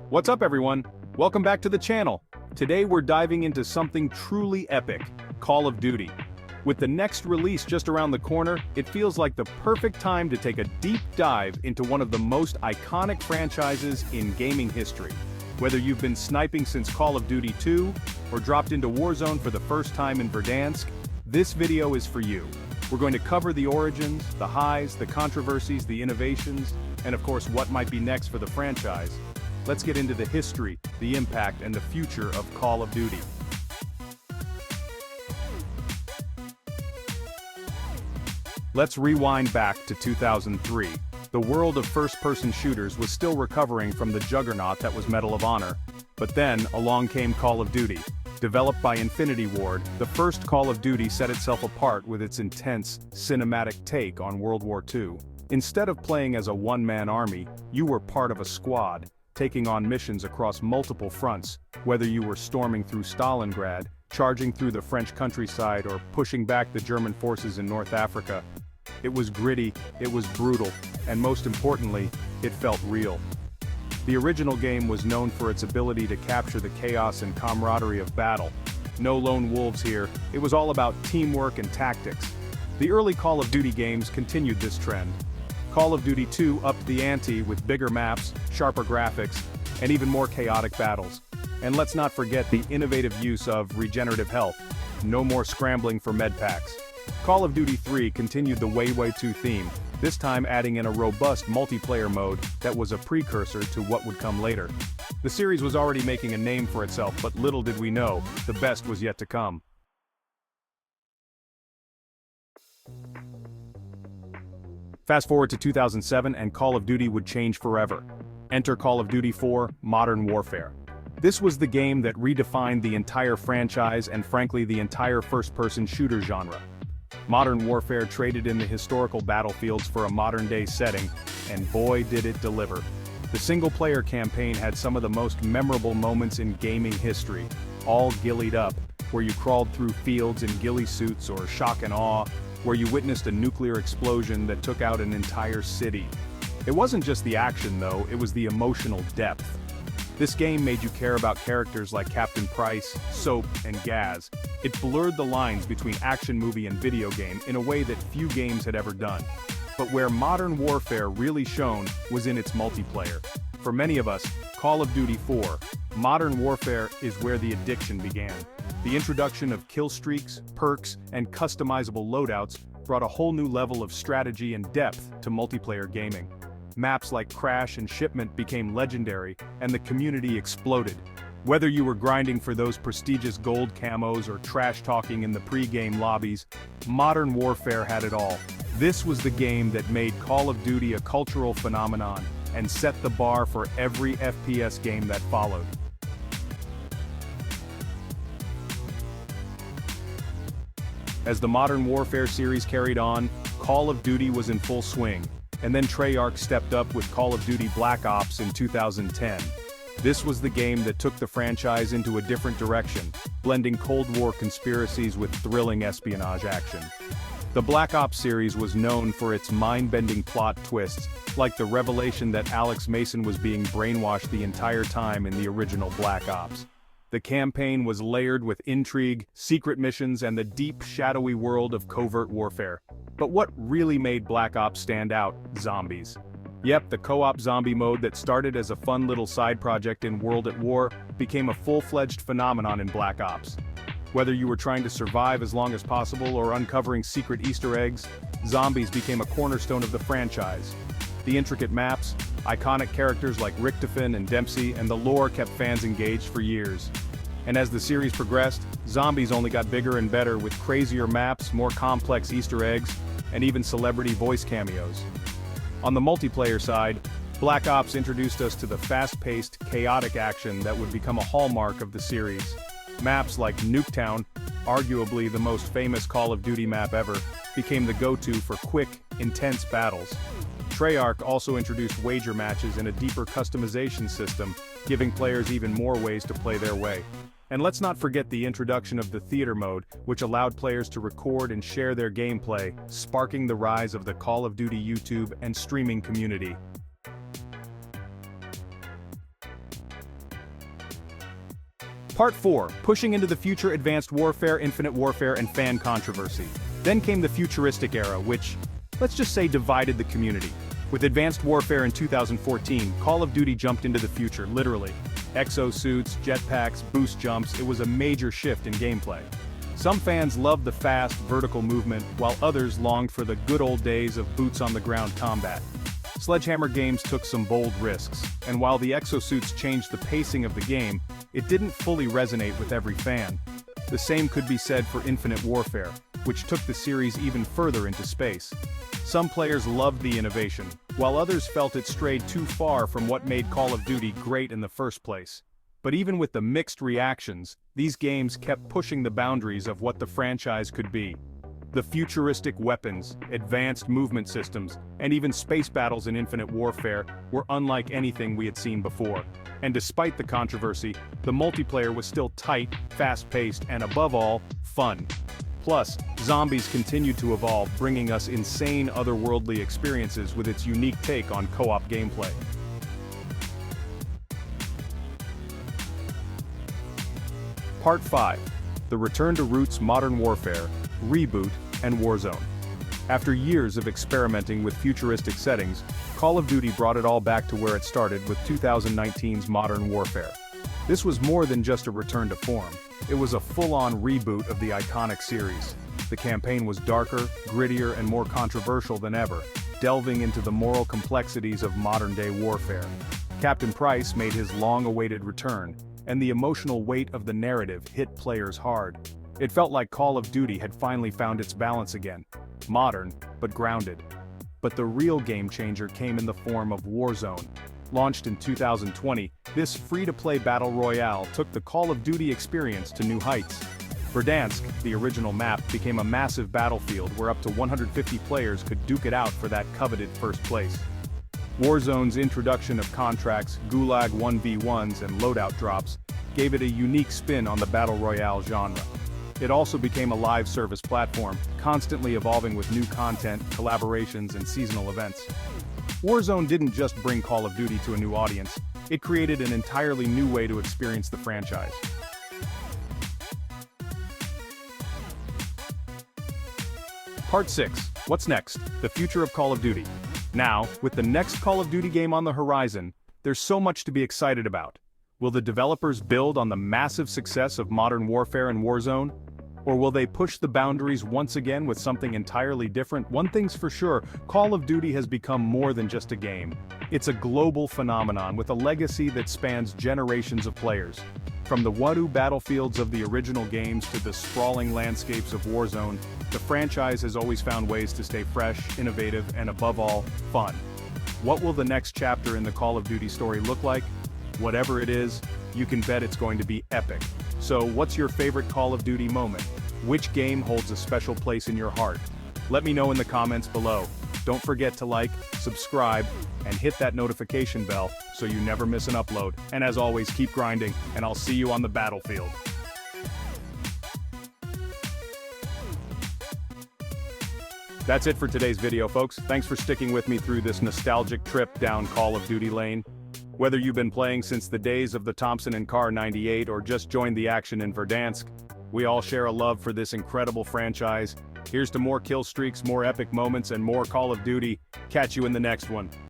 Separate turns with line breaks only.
What's up everyone? Welcome back to the channel. Today we're diving into something truly epic, Call of Duty. With the next release just around the corner, it feels like the perfect time to take a deep dive into one of the most iconic franchises in gaming history. Whether you've been sniping since Call of Duty 2, or dropped into Warzone for the first time in Verdansk, this video is for you. We're going to cover the origins, the highs, the controversies, the innovations, and of course what might be next for the franchise. Let's get into the history, the impact, and the future of Call of Duty. Let's rewind back to 2003. The world of first-person shooters was still recovering from the juggernaut that was Medal of Honor. But then, along came Call of Duty. Developed by Infinity Ward, the first Call of Duty set itself apart with its intense, cinematic take on World War II. Instead of playing as a one-man army, you were part of a squad, taking on missions across multiple fronts, whether you were storming through Stalingrad, charging through the French countryside, or pushing back the German forces in North Africa. It was gritty, it was brutal, and most importantly, it felt real. The original game was known for its ability to capture the chaos and camaraderie of battle. No lone wolves here, it was all about teamwork and tactics. The early Call of Duty games continued this trend. Call of Duty 2 upped the ante with bigger maps, sharper graphics, and even more chaotic battles. And let's not forget the innovative use of regenerative health. No more scrambling for med packs. Call of Duty 3 continued the WWII theme, this time adding in a robust multiplayer mode that was a precursor to what would come later. The series was already making a name for itself, but little did we know, the best was yet to come. Fast forward to 2007 and Call of Duty would change forever. Enter Call of Duty 4: Modern Warfare. This was the game that redefined the entire franchise and frankly the entire first-person shooter genre. Modern Warfare traded in the historical battlefields for a modern-day setting, and boy did it deliver. The single-player campaign had some of the most memorable moments in gaming history, all ghillied up, where you crawled through fields in ghillie suits, or shock and awe, where you witnessed a nuclear explosion that took out an entire city. It wasn't just the action though, it was the emotional depth. This game made you care about characters like Captain Price, Soap, and Gaz. It blurred the lines between action movie and video game in a way that few games had ever done. But where Modern Warfare really shone was in its multiplayer. For many of us, Call of Duty 4, Modern Warfare is where the addiction began. The introduction of kill streaks, perks, and customizable loadouts brought a whole new level of strategy and depth to multiplayer gaming. Maps like Crash and Shipment became legendary, and the community exploded. Whether you were grinding for those prestigious gold camos or trash-talking in the pre-game lobbies, Modern Warfare had it all. This was the game that made Call of Duty a cultural phenomenon, and set the bar for every FPS game that followed. As the Modern Warfare series carried on, Call of Duty was in full swing, and then Treyarch stepped up with Call of Duty Black Ops in 2010. This was the game that took the franchise into a different direction, blending Cold War conspiracies with thrilling espionage action. The Black Ops series was known for its mind-bending plot twists, like the revelation that Alex Mason was being brainwashed the entire time in the original Black Ops. The campaign was layered with intrigue, secret missions, and the deep, shadowy world of covert warfare. But what really made Black Ops stand out? Zombies. Yep, the co-op zombie mode that started as a fun little side project in World at War became a full-fledged phenomenon in Black Ops. Whether you were trying to survive as long as possible or uncovering secret Easter eggs, zombies became a cornerstone of the franchise. The intricate maps, iconic characters like Richtofen and Dempsey, and the lore kept fans engaged for years. And as the series progressed, zombies only got bigger and better with crazier maps, more complex Easter eggs, and even celebrity voice cameos. On the multiplayer side, Black Ops introduced us to the fast-paced, chaotic action that would become a hallmark of the series. Maps like Nuketown, arguably the most famous Call of Duty map ever, became the go-to for quick, intense battles. Treyarch also introduced wager matches and a deeper customization system, giving players even more ways to play their way. And let's not forget the introduction of the theater mode, which allowed players to record and share their gameplay, sparking the rise of the Call of Duty YouTube and streaming community. Part 4, pushing into the future, Advanced Warfare, Infinite Warfare, and fan controversy. Then came the futuristic era, which, let's just say, divided the community. With Advanced Warfare in 2014, Call of Duty jumped into the future, literally. Exosuits, jetpacks, boost jumps, it was a major shift in gameplay. Some fans loved the fast, vertical movement, while others longed for the good old days of boots-on-the-ground combat. Sledgehammer Games took some bold risks, and while the exosuits changed the pacing of the game, it didn't fully resonate with every fan. The same could be said for Infinite Warfare, which took the series even further into space. Some players loved the innovation, while others felt it strayed too far from what made Call of Duty great in the first place. But even with the mixed reactions, these games kept pushing the boundaries of what the franchise could be. The futuristic weapons, advanced movement systems, and even space battles in Infinite Warfare were unlike anything we had seen before. And despite the controversy, the multiplayer was still tight, fast-paced, and above all, fun. Plus, zombies continued to evolve, bringing us insane otherworldly experiences with its unique take on co-op gameplay. Part 5. The Return to Roots, Modern Warfare, Reboot, and Warzone. After years of experimenting with futuristic settings, Call of Duty brought it all back to where it started with 2019's Modern Warfare. This was more than just a return to form. It was a full-on reboot of the iconic series. The campaign was darker, grittier, and more controversial than ever, delving into the moral complexities of modern-day warfare. Captain Price made his long-awaited return, and the emotional weight of the narrative hit players hard. It felt like Call of Duty had finally found its balance again. Modern, but grounded. But the real game-changer came in the form of Warzone. Launched in 2020, this free-to-play battle royale took the Call of Duty experience to new heights. Verdansk, the original map, became a massive battlefield where up to 150 players could duke it out for that coveted first place. Warzone's introduction of contracts, Gulag 1v1s, and loadout drops gave it a unique spin on the battle royale genre. It also became a live service platform, constantly evolving with new content, collaborations, and seasonal events. Warzone didn't just bring Call of Duty to a new audience, it created an entirely new way to experience the franchise. Part 6. What's next? The future of Call of Duty. Now, with the next Call of Duty game on the horizon, there's so much to be excited about. Will the developers build on the massive success of Modern Warfare and Warzone? Or will they push the boundaries once again with something entirely different? One thing's for sure, Call of Duty has become more than just a game. It's a global phenomenon with a legacy that spans generations of players. From the WWII battlefields of the original games to the sprawling landscapes of Warzone, the franchise has always found ways to stay fresh, innovative, and above all, fun. What will the next chapter in the Call of Duty story look like? Whatever it is, you can bet it's going to be epic. So, what's your favorite Call of Duty moment? Which game holds a special place in your heart? Let me know in the comments below. Don't forget to like, subscribe, and hit that notification bell so you never miss an upload. And as always, keep grinding, and I'll see you on the battlefield. That's it for today's video, folks. Thanks for sticking with me through this nostalgic trip down Call of Duty lane. Whether you've been playing since the days of the Thompson & Carr 98 or just joined the action in Verdansk, we all share a love for this incredible franchise. Here's to more kill streaks, more epic moments, and more Call of Duty. Catch you in the next one.